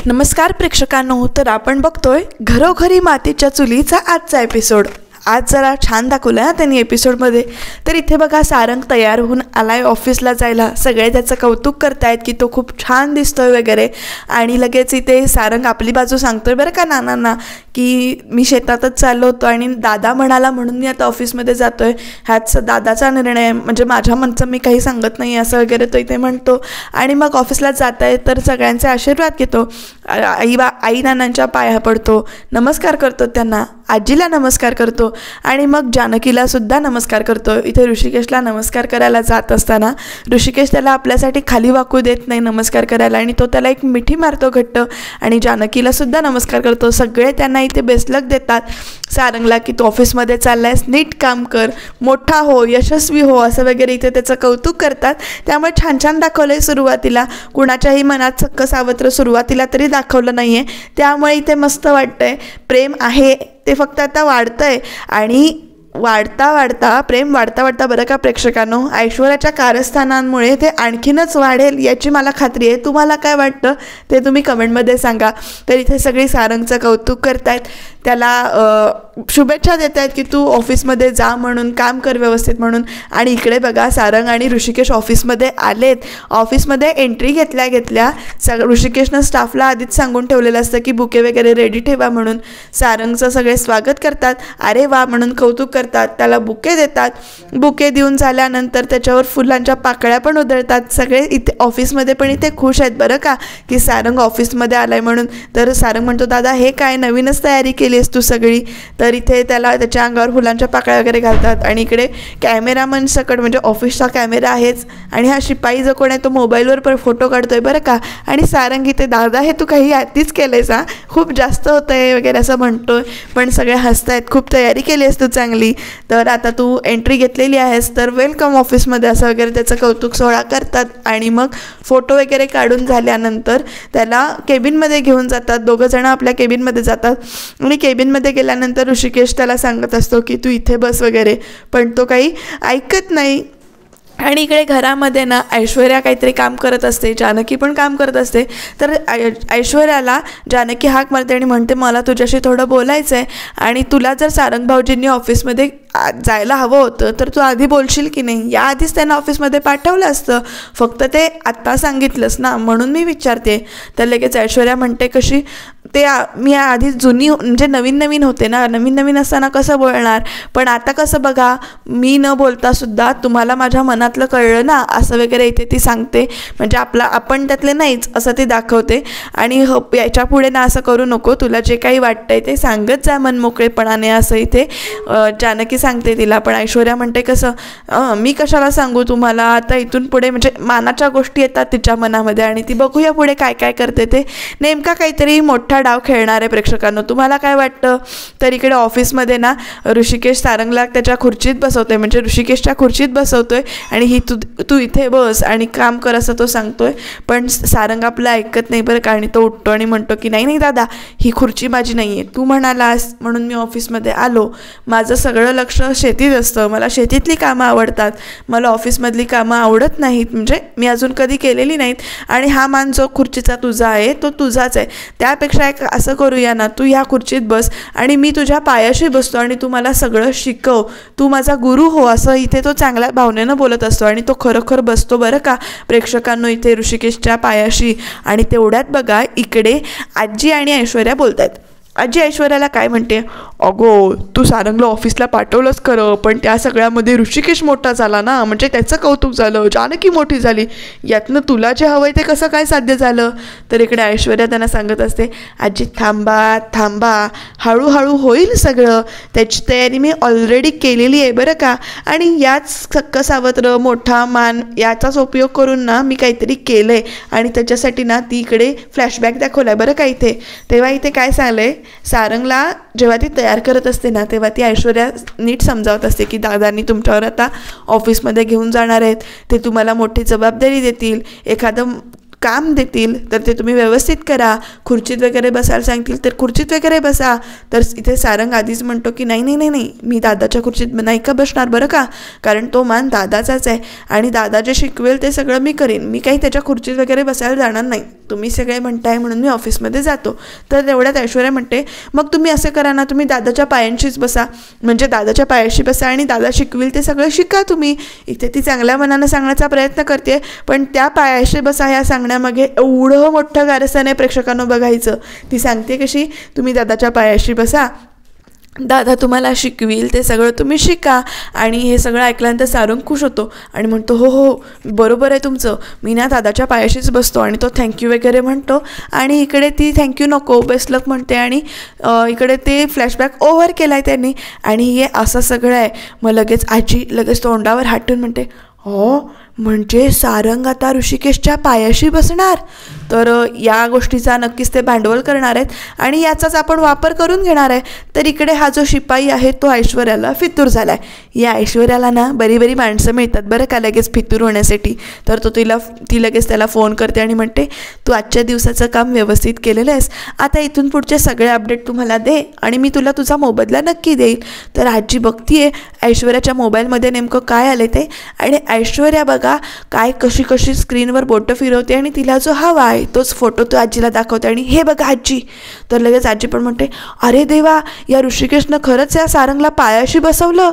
नमस्कार प्रेक्षकांनो, तर आपण बघतोय घरोघरी मातीच्या चुलीचा आजचा एपिसोड. आज जरा छान दाखवलं आहे त्यांनी एपिसोडमध्ये. तर इथे बघा, सारंग तयार होऊन आलाय ऑफिसला जायला. सगळे त्याचं कौतुक करतायत की तो खूप छान दिसतोय वगैरे. आणि लगेच इथे सारंग आपली बाजू सांगतोय बरं का नानांना की मी शेतातच चाललो होतो आणि दादा म्हणाला म्हणून मी आता ऑफिसमध्ये जातोय. ह्याच दादाचा निर्णय, म्हणजे माझ्या मनचं मी काही सांगत नाही असं वगैरे तो इथे म्हणतो. आणि मग ऑफिसला जात आहे तर सगळ्यांचे आशीर्वाद घेतो. आई नानांच्या पाया पडतो, नमस्कार करतो त्यांना, आजीला नमस्कार करतो आणि मग जानकीला सुद्धा नमस्कार करतो. इथे ऋषिकेशला नमस्कार करायला जात असताना ऋषिकेश त्याला आपल्यासाठी खाली वाकू देत नाही नमस्कार करायला, आणि तो त्याला एक मिठी मारतो घट्ट आणि जानकीला सुद्धा नमस्कार करतो. सगळे त्यांना इथे बेस्ट लक देतात सारंगला की तू ऑफिसमध्ये चाललायस, नीट काम कर, मोठा हो, यशस्वी हो असं वगैरे इथे त्याचं कौतुक करतात. त्यामुळे छान छान दाखवलं आहे. सुरुवातीला कुणाच्याही मनात सक्क सावत्र सुरुवातीला तरी दाखवलं नाही आहे. त्यामुळे इथे मस्त वाटतंय. प्रेम आहे ते फक्त आता वाढतंय आणि प्रेम वाढता बरं का प्रेक्षकांनो, ऐश्वर्याच्या कारस्थानांमुळे ते आणखीनच वाढेल याची मला खात्री आहे. तुम्हाला काय वाटतं ते तुम्ही कमेंटमध्ये सांगा. तर इथे सगळी सारंगचं कौतुक करतायत, त्याला शुभेच्छा देत आहेत की तू ऑफिसमध्ये जा म्हणून, काम कर व्यवस्थित म्हणून. आणि इकडे बघा, सारंग आणि ऋषिकेश ऑफिसमध्ये आलेत. ऑफिसमध्ये एंट्री घेतल्या ऋषिकेशनं स्टाफला आधीच सांगून ठेवलेलं असतं की बुके वगैरे रेडी ठेवा म्हणून. सारंगचं सगळे स्वागत करतात, अरे वा म्हणून कौतुक करतात, त्याला बुके देतात. बुके देऊन झाल्यानंतर त्याच्यावर फुलांच्या पाकळ्या पण उधळतात. सगळे इथे ऑफिसमध्ये पण इथे खुश आहेत बरं का की सारंग ऑफिसमध्ये आलाय म्हणून. तर सारंग म्हणतो, दादा हे काय नवीनच तयारी केली आहेस तू सगळी. तर इथे त्याला त्याच्या अंगावर फुलांच्या पाकळ्या वगैरे घालतात. आणि इकडे कॅमेरामन सकट, म्हणजे ऑफिसचा कॅमेरा आहेच, आणि हा शिपाई जो कोण आहे तो मोबाईलवर पण फोटो काढतोय बरं का. आणि सारंग इथे, दादा हे तू काही आधीच केलंयस हा, खूप जास्त होतं आहे वगैरे असं म्हणतोय. पण सगळे हसतायत, खूप तयारी केली आहेस तू चांगली, तर आता तू एंट्री घेतलेली आहेस तर वेलकम ऑफिसमध्ये असं वगैरे त्याचं कौतुक सोहळा करतात. आणि मग फोटो वगैरे काढून झाल्यानंतर त्याला केबिनमध्ये घेऊन जातात. दोघंजणं आपल्या केबिनमध्ये जातात आणि केबिनमध्ये गेल्यानंतर ऋषिकेश त्याला सांगत असतो की तू इथे बस वगैरे, पण तो काही ऐकत नाही. आणि इकडे घरामध्ये ना ऐश्वर्या काहीतरी काम करत असते, जानकी पण काम करत असते. तर ऐश्वर्याला जानकी हाक मारते आणि म्हणते, मला तुझ्याशी थोडं बोलायचं आहे आणि तुला जर सारंग भाऊजींनी ऑफिसमध्ये जायला हवं होतं तर तू आधी बोलशील की नाही. याआधीच त्यांना ऑफिसमध्ये पाठवलं असतं, फक्त ते आत्ता सांगितलंस ना म्हणून मी विचारते. तर लगेच ऐश्वर्या म्हणते, कशी ते मी आधी जुनी म्हणजे नवीन होते ना, नवीन असताना कसं बोलणार, पण आता कसं बघा मी न बोलतासुद्धा तुम्हाला माझ्या मनातलं कळलं ना असं वगैरे इथे ती सांगते. म्हणजे आपण त्यातले नाहीच असं ती दाखवते. आणि याच्या पुढे ना असं करू नको, तुला जे काही वाटतंय ते सांगत जा मनमोकळेपणाने असं इथे जानकी सांगते तिला. पण ऐश्वर्या म्हणते, कसं मी कशाला सांगू तुम्हाला, आता इथून पुढे म्हणजे मानाच्या गोष्टी येतात तिच्या मनामध्ये आणि ती बघूया पुढे काय काय करते ते. नेमका काहीतरी मोठा डाव खेळणार आहे प्रेक्षकांनो, तुम्हाला काय वाटतं. तर इकडे ऑफिसमध्ये ना ऋषिकेश सारंगला त्याच्या खुर्चीत बसवतोय, म्हणजे ऋषिकेशच्या खुर्चीत बसवतोय आणि ही तू इथे बस आणि काम कर असं तो सांगतोय. पण सारंग आपलं ऐकत नाही बरं का, आणि तो उठतो आणि म्हणतो की नाही दादा, ही खुर्ची माझी नाही आहे, तू म्हणालास म्हणून मी ऑफिसमध्ये आलो, माझं सगळं लक्ष शेतीत असतं, मला शेतीतली कामं आवडतात, मला ऑफिसमधली कामं आवडत नाहीत, म्हणजे मी अजून कधी केलेली नाहीत. आणि हा मान जो खुर्चीचा तुझा आहे तो तुझाच आहे, त्यापेक्षा एक असं करूया ना, तू ह्या खुर्चीत बस आणि मी तुझ्या पायाशी बसतो आणि तू मला सगळं शिकव, तू माझा गुरु हो, असं इथे तो चांगल्या भावनेनं बोलत असतो. आणि तो खरोखर बसतो बरं का प्रेक्षकांनो इथे ऋषिकेशच्या पायाशी. आणि तेवढ्यात बघा इकडे आजी आणि ऐश्वर्या बोलत आहेत. आजी ऐश्वर्याला काय म्हणते, अगो तू सारंगला ऑफिसला पाठवलंच खरं, पण त्या सगळ्यामध्ये ऋषिकेश मोठा झाला ना, म्हणजे त्याचं कौतुक झालं, जानकी मोठी झाली, यातनं तुला जे हवं आहे ते कसं काय साध्य झालं. तर इकडे ऐश्वर्या त्यांना सांगत असते, आजी थांबा, हळूहळू होईल सगळं, त्याची तयारी मी ऑलरेडी केलेली आहे बरं का. आणि याच सक्क सावत्र मोठा मान याचाच उपयोग करून ना मी काहीतरी केलं आहे आणि त्याच्यासाठी ना ती इकडे फ्लॅशबॅक दाखवला आहे बरं का इथे. तेव्हा इथे काय सांगलं आहे, सारंगला जेव्हा ती तयार करत असते ना तेव्हा ती ऐश्वर्या नीट समजावत असते की दादांनी तुमच्यावर आता ऑफिसमध्ये घेऊन जाणार आहेत, ते तुम्हाला मोठी जबाबदारी देतील, एखादं काम देतील तर ते तुम्ही व्यवस्थित करा, खुर्चीत वगैरे बसायला सांगतील तर खुर्चीत वगैरे बसा. तर इथे सारंग आधीच म्हणतो की नाही नाही नाही नाही, मी दादाच्या खुर्चीत नाही का बसणार बरं का, कारण तो मान दादाचाच आहे आणि दादा जे शिकवेल ते सगळं मी करीन, मी काही त्याच्या खुर्चीत वगैरे बसायला जाणार नाही, तुम्ही सगळे म्हणताय म्हणून मी ऑफिसमध्ये जातो. तर तेवढ्यात ऐश्वर्या म्हणते मग तुम्ही असं करा ना, तुम्ही दादाच्या पायांशीच बसा, म्हणजे दादाच्या पायाशी बसा आणि दादा शिकवेल ते सगळं शिका तुम्ही. इथे ती चांगल्या मनानं सांगण्याचा प्रयत्न करते, पण त्या पायाशी बसा ह्या सांगण्यामागे एवढं मोठं कारस्थान आहे प्रेक्षकांना बघायचं. ती सांगते कशी, तुम्ही दादाच्या पायाशी बसा, दादा तुम्हाला शिकविल ते सगळं तुम्ही शिका. आणि हे सगळं ऐकल्यानंतर सारंग खुश होतो आणि म्हणतो हो हो बरोबर आहे तुमचं, मी ना दादाच्या पायाशीच बसतो. आणि तो थँक्यू वगैरे म्हणतो आणि इकडे ती थँक्यू नको बेस्ट लक म्हणते आणि इकडे ते फ्लॅशबॅक ओव्हर केला आहे त्यांनी आणि हे असं सगळं आहे. मग लगेच आजी लगेच तोंडावर हात ठेवून म्हणते हो म्हणजे सारंग आता ऋषिकेशच्या पायाशी बसणार. तर या गोष्टीचा नक्कीच ते भांडवल करणार आहेत आणि याचाच आपण वापर करून घेणार आहे. तर इकडे हा जो शिपाई आहे तो ऐश्वर्याला फितूर झाला आहे. या ऐश्वर्याला ना बरी बरी माणसं मिळतात बरं का लगेच फितूर होण्यासाठी. तर ती लगेच त्याला फोन करते आणि म्हणते तू आजच्या दिवसाचं काम व्यवस्थित केलेलं आहेस, आता इथून पुढचे सगळे अपडेट तू मला दे आणि मी तुला तुझा मोबदला नक्की देईल. तर आजी बघतीये ऐश्वर्याच्या मोबाईलमध्ये नेमकं काय आलं ते आणि ऐश्वर्या बघा काय कशी कशी स्क्रीनवर बोटं फिरवते आणि तिला जो हवा आहे तोच फोटो तो आजीला दाखवते आणि हे बघा आजी. तर लगेच आजी पण म्हणते अरे देवा, या ऋषिकेशनं खरंच या सारंगला पायाशी बसवलं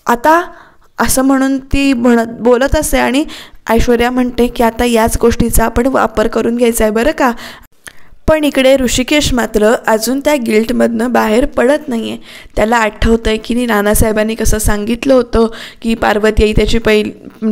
आता, असं म्हणून ती बोलत असते आणि ऐश्वर्या म्हणते की आता याच गोष्टीचा आपण वापर करून घ्यायचा आहे बरं का. पण इकडे ऋषिकेश मात्र अजून त्या गिल्टमधनं बाहेर पडत नाही आहे. त्याला आठवतं आहे की नानासाहेबांनी कसं सांगितलं होतं की पार्वती आई त्याची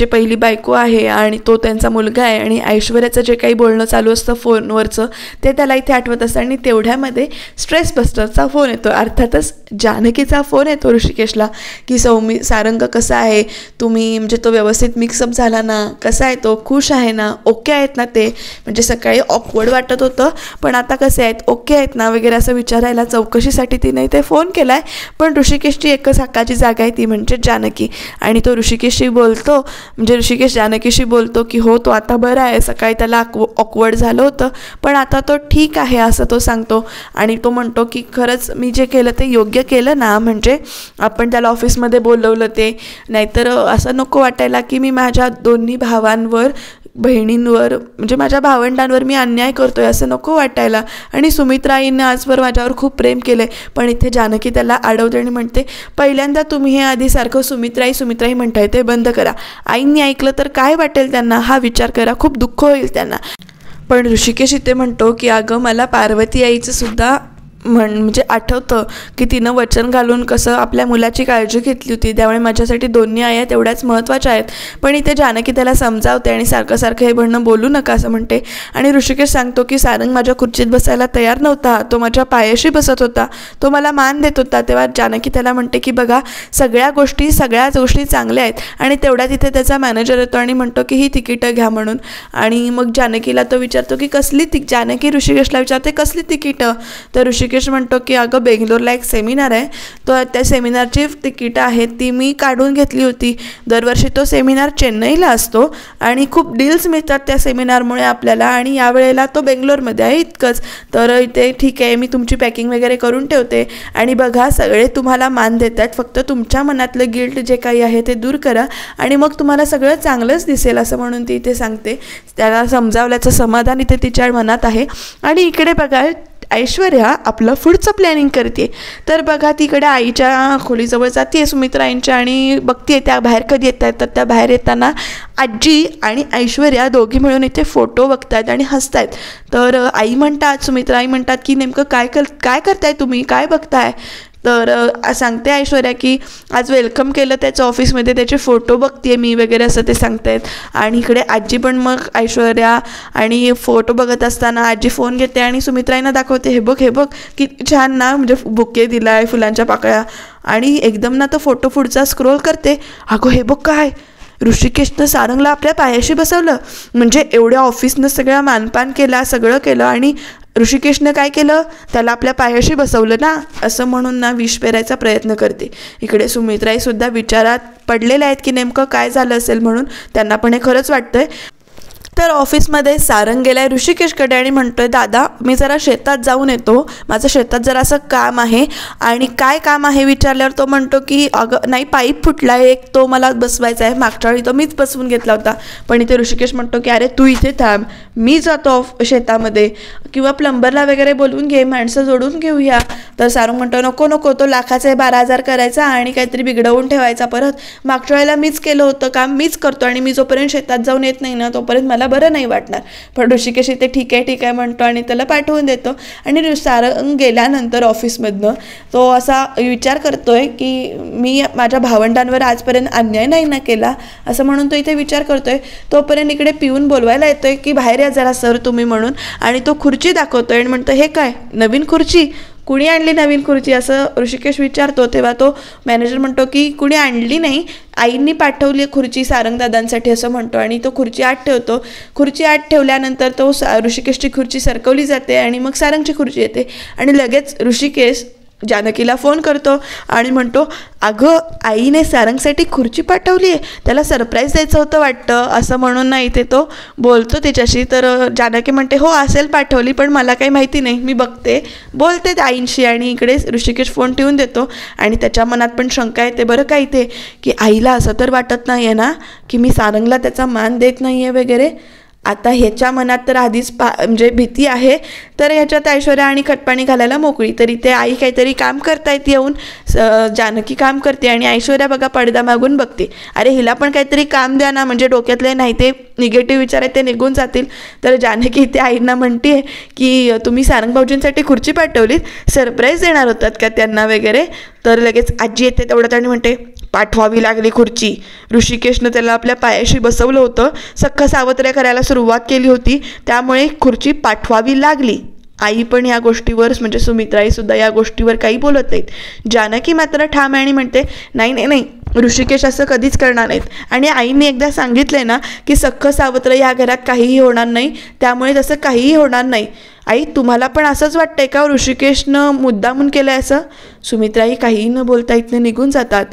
पहिली बायको आहे आणि तो त्यांचा मुलगा आहे आणि ऐश्वर्याचं जे काही बोलणं चालू असतं फोनवरचं ते त्याला इथे आठवत असतं. आणि तेवढ्यामध्ये स्ट्रेस बस्टरचा फोन येतो, अर्थातच जानकीचा फोन येतो ऋषिकेशला की सारंग कसा आहे तुम्ही, म्हणजे तो व्यवस्थित मिक्सअप झाला ना, कसा आहे तो, खुश आहे ना, ओके आहेत ना ते, म्हणजे सकाळी ऑकवर्ड वाटत होतं पण आता कसे आहेत, ओके आहेत ना वगैरे असं विचारायला चौकशीसाठी तिने ते फोन केला आहे. पण ऋषिकेशची एकच हक्काची जागा आहे ती म्हणजे जानकी. आणि तो ऋषिकेशशी बोलतो, म्हणजे ऋषिकेश जानकीशी बोलतो की हो तो आता बरा आहे, सकाळी त्याला ऑकवर्ड झालं होतं पण आता तो ठीक आहे असं तो सांगतो. आणि तो म्हणतो की खरंच मी जे केलं ते योग्य केलं ना, म्हणजे आपण त्याला ऑफिसमध्ये बोलवलं ते, नाहीतर असं नको वाटायला की मी माझ्या दोन्ही भावांवर बहिणींवर म्हणजे माझ्या भावंडांवर मी अन्याय करतोय असं नको वाटायला. आणि सुमित्राईंनी आजवर माझ्यावर खूप प्रेम केलं आहे. पण इथे जानकी त्याला अडवते आणि म्हणते पहिल्यांदा तुम्ही हे आधीसारखं सुमित्राई म्हणताय ते बंद करा, आईंनी ऐकलं तर काय वाटेल त्यांना हा विचार करा, खूप दुःख होईल त्यांना. पण ऋषिकेश इथे म्हणतो की अगं मला पार्वती आईचं सुद्धा म्हणजे आठवतं की तिनं वचन घालून कसं आपल्या मुलाची काळजी घेतली होती, त्यामुळे माझ्यासाठी दोन्ही आया तेवढ्याच महत्त्वाच्या आहेत. पण इथे जानकी त्याला समजावते आणि सारखं सारखं हे म्हणणं बोलू नका असं म्हणते. आणि ऋषिकेश सांगतो की सारंग माझ्या खुर्चीत बसायला तयार नव्हता, तो माझ्या पायाशी बसत होता, तो मला मान देत होता. तेव्हा जानकी त्याला म्हणते की बघा सगळ्याच गोष्टी चांगल्या आहेत. आणि तेवढ्यात इथे त्याचा मॅनेजर येतो आणि म्हणतो की ही तिकीटं घ्या म्हणून. आणि मग जानकीला तो विचारतो की कसली जानकी ऋषिकेशला विचारते कसली तिकीटं. तर ऋषिकेश म्हणतो की अगं बेंगलोरला एक सेमिनार आहे, तो त्या सेमिनारची तिकीटं आहेत ती मी काढून घेतली होती. दरवर्षी तो सेमिनार चेन्नईला असतो आणि खूप डील्स मिळतात त्या सेमिनारमुळे आपल्याला, आणि यावेळेला तो बेंगलोरमध्ये आहे इतकंच. तर इथे ठीक आहे मी तुमची पॅकिंग वगैरे करून ठेवते आणि बघा सगळे तुम्हाला मान देत आहेत, फक्त तुमच्या मनातलं गिल्ट जे काही आहे ते दूर करा आणि मग तुम्हाला सगळं चांगलंच दिसेल असं म्हणून ती इथे सांगते. त्याला समजावल्याचं समाधान इथे तिच्या मनात आहे. आणि इकडे बघा ऐश्वर्या आपलं पुढचं प्लॅनिंग करते. तर बघा तिकडे आईच्या खोलीजवळ जाते सुमित्राईंच्या आणि बघते त्या बाहेर कधी येत आहेत. तर त्या बाहेर येताना आजी आणि ऐश्वर्या दोघी मिळून इथे फोटो बघतायत आणि हसतायत. तर सुमित्राई म्हणतात की नेमकं काय करताय तुम्ही, काय बघताय. तर सांगते ऐश्वर्या की आज वेलकम केलं त्याचं ऑफिसमध्ये, त्याचे फोटो बघते मी वगैरे असं ते सांगतायत. आणि इकडे आजी पण मग ऐश्वर्या आणि फोटो बघत असताना आजी फोन घेते आणि सुमित्राईंना दाखवते हे बघ किती छान ना, म्हणजे बुके दिला आहे फुलांच्या पाकळ्या. आणि एकदम ना तो फोटो पुढचा स्क्रोल करते, अगो हे बघ काय ऋषिकेशनं सारंगला आपल्या पायाशी बसवलं, म्हणजे एवढ्या ऑफिसनं सगळा मानपान केला सगळं केलं आणि ऋषिकेशनं काय केलं त्याला आपल्या पायाशी बसवलं ना, असं म्हणून ना विष पेरायचा प्रयत्न करते. इकडे सुमित्राईसुद्धा विचारात पडलेल्या आहेत की नेमकं काय झालं असेल म्हणून, त्यांना पण हे खरंच वाटतंय. तर ऑफिसमध्ये सारंग गेलाय ऋषिकेशकडे आणि म्हणतोय, दादा मी जरा शेतात जाऊन येतो, माझं शेतात जरा असं काम आहे. आणि काय काम आहे विचारल्यावर तो म्हणतो की अगं नाही, पाईप फुटला आहे एक, तो मला बसवायचा आहे. मागच्या वेळी तो मीच बसवून घेतला होता. पण इथे ऋषिकेश म्हणतो की अरे तू इथे थांब, मी जातो शेतामध्ये, किंवा प्लंबरला वगैरे बोलवून घे, माणसं जोडून घेऊया. तर सारंग म्हणतो नको नको, तो लाखाचा 12,000 करायचा आणि काहीतरी बिघडवून ठेवायचा परत. मागच्या वेळेला मीच केलं होतं काम, मीच करतो आणि मी जोपर्यंत शेतात जाऊन येत नाही ना तोपर्यंत मला बरं नाही वाटणार. पण ऋषिकेश इथे ठीक आहे म्हणतो आणि त्याला पाठवून देतो. आणि सारंग गेल्यानंतर ऑफिसमधनं तो असा विचार करतोय की मी माझ्या भावंडांवर आजपर्यंत अन्याय नाही ना केला, असं म्हणून तो इथे विचार करतोय. तोपर्यंत इकडे पिऊन बोलवायला येतोय की बाहेर या जरा सर तुम्ही म्हणून. आणि तो खुर्ची दाखवतोय आणि म्हणतो हे काय नवीन खुर्ची, कुणी आणली नवीन खुर्ची असं ऋषिकेश विचारतो. तेव्हा तो मॅनेजर म्हणतो की कुणी आणली नाही, आईंनी पाठवली खुर्ची सारंगदादांसाठी असं म्हणतो. आणि तो खुर्ची आत ठेवतो. खुर्ची आत ठेवल्यानंतर तो ऋषिकेशची खुर्ची सरकवली जाते आणि मग सारंगची खुर्ची येते. आणि लगेच ऋषिकेश जानकीला फोन करतो आणि म्हणतो, अगं आईने सारंगसाठी खुर्ची पाठवली आहे, त्याला सरप्राईज द्यायचं होतं वाटतं असं म्हणून ना इथे तो बोलतो तिच्याशी. तर जानकी म्हणते हो असेल पाठवली, पण मला काही माहिती नाही, मी बघते बोलते आईंशी. आणि इकडे ऋषिकेश फोन ठेवून देतो आणि त्याच्या मनात पण शंका येते बरं का इथे, की आईला असं तर वाटत नाही आहे ना की मी सारंगला त्याचा मान देत नाही आहे वगैरे. आता ह्याच्या मनात तर आधीच म्हणजे भीती आहे. तर ह्याच्यात ऐश्वर्या आणि खटपाणी घालायला मोकळी. तर इथे आई काहीतरी काम करतायत येऊन, जानकी काम करते आणि ऐश्वर्या बघा पडदा मागून बघते, अरे हिला पण काहीतरी काम द्या ना, म्हणजे डोक्यातले नाही ते निगेटिव्ह विचार आहेत ते निघून जातील. तर जानकी इथे आईंना म्हणते की तुम्ही सारंग भाऊजींसाठी खुर्ची पाठवलीत, सरप्राईज देणार होतात का त्यांना वगैरे. तर लगेच आजी येते तेवढ्यात आणि म्हणते पाठवावी लागली खुर्ची, ऋषिकेशनं त्याला आपल्या पायाशी बसवलं होतं, सख्ख सावत्र करायला सुरुवात केली होती, त्यामुळे खुर्ची पाठवावी लागली. आई पण या गोष्टीवर म्हणजे सुमित्राईसुद्धा या गोष्टीवर काही बोलत नाहीत. जानकी मात्र ठाम आहे आणि म्हणते नाही नाही नाही, ऋषिकेश असं कधीच करणार नाहीत. आणि आईने एकदा सांगितलंय ना की सख्ख सावत्र या घरात काहीही होणार नाही, त्यामुळे तसं काहीही होणार नाही. आई तुम्हाला पण असंच वाटतंय का ऋषिकेशनं मुद्दामून केलं आहे असं. सुमित्राई काहीही न बोलता इथनं निघून जातात.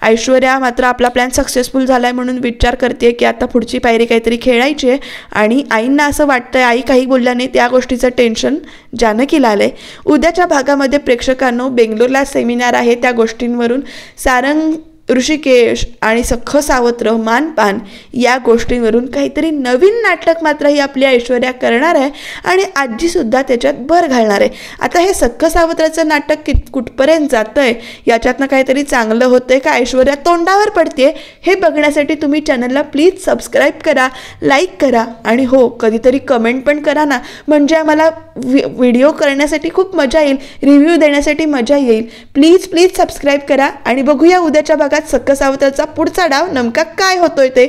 ऐश्वर्या मात्र आपला प्लॅन सक्सेसफुल झाला आहे म्हणून विचार करते की आता पुढची पायरी काहीतरी खेळायची आहे. आणि आईंना असं वाटतंय आई काही बोलल्याने त्या गोष्टीचं टेन्शन जानकीला आलं आहे. उद्याच्या भागामध्ये प्रेक्षकांनो बेंगलोरला सेमिनार आहे, त्या गोष्टींवरून सारंग, ऋषिकेश आणि सख्ख सावत्र, मानपान या गोष्टींवरून काहीतरी नवीन नाटक मात्र ही आपली ऐश्वर्या करणार आहे आणि आजीसुद्धा त्याच्यात भर घालणार आहे. आता हे सख्ख सावत्राचं नाटक कुठपर्यंत जातं आहे, याच्यातनं काहीतरी चांगलं होतं आहे का ऐश्वर्या तोंडावर पडते, हे बघण्यासाठी तुम्ही चॅनलला प्लीज सबस्क्राईब करा, लाईक करा आणि हो कधीतरी कमेंट पण करा ना, म्हणजे आम्हाला व्हिडिओ करण्यासाठी खूप मजा येईल, रिव्ह्यू देण्यासाठी मजा येईल. प्लीज प्लीज सबस्क्राईब करा आणि बघूया उद्याच्या भागात सख्ख सावत्राचा पुढचा डाव नेमका काय होतोय ते.